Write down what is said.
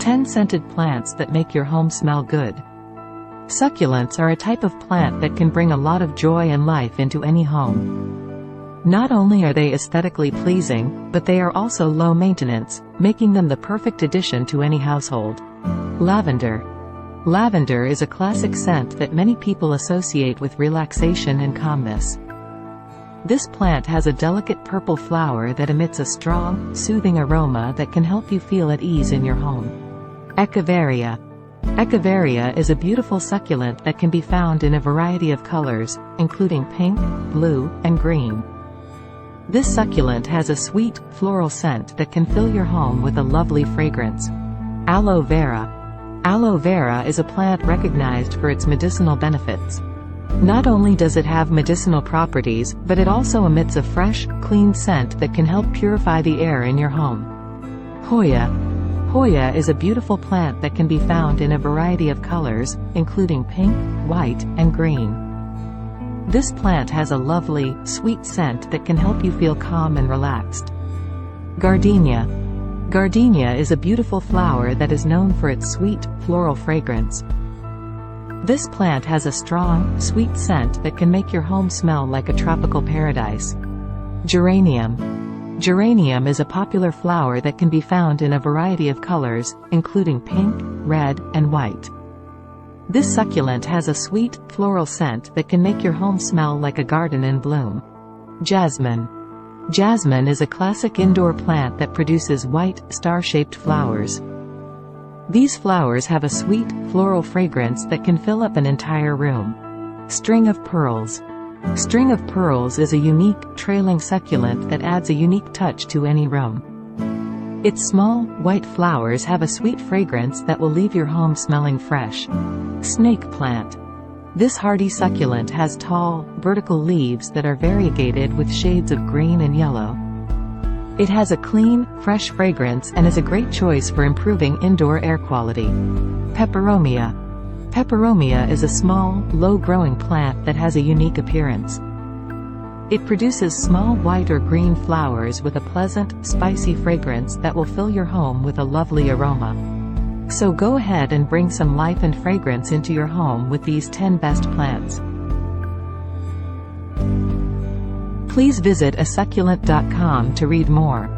10 scented plants that make your home smell good. Succulents are a type of plant that can bring a lot of joy and life into any home. Not only are they aesthetically pleasing, but they are also low maintenance, making them the perfect addition to any household. Lavender. Lavender is a classic scent that many people associate with relaxation and calmness. This plant has a delicate purple flower that emits a strong, soothing aroma that can help you feel at ease in your home. Echeveria. Echeveria is a beautiful succulent that can be found in a variety of colors, including pink, blue, and green. This succulent has a sweet, floral scent that can fill your home with a lovely fragrance. Aloe vera. Aloe vera is a plant recognized for its medicinal benefits. Not only does it have medicinal properties, but it also emits a fresh, clean scent that can help purify the air in your home. Hoya. Hoya is a beautiful plant that can be found in a variety of colors, including pink, white, and green. This plant has a lovely, sweet scent that can help you feel calm and relaxed. Gardenia. Gardenia is a beautiful flower that is known for its sweet, floral fragrance. This plant has a strong, sweet scent that can make your home smell like a tropical paradise. Geranium. Geranium is a popular flower that can be found in a variety of colors, including pink, red, and white. This succulent has a sweet, floral scent that can make your home smell like a garden in bloom. Jasmine. Jasmine is a classic indoor plant that produces white, star-shaped flowers. These flowers have a sweet, floral fragrance that can fill up an entire room. String of pearls. String of pearls is a unique, trailing succulent that adds a unique touch to any room. Its small, white flowers have a sweet fragrance that will leave your home smelling fresh. Snake plant. This hardy succulent has tall, vertical leaves that are variegated with shades of green and yellow. It has a clean, fresh fragrance and is a great choice for improving indoor air quality. Peperomia. Peperomia is a small, low-growing plant that has a unique appearance. It produces small white or green flowers with a pleasant, spicy fragrance that will fill your home with a lovely aroma. So go ahead and bring some life and fragrance into your home with these 10 best plants. Please visit asucculent.com to read more.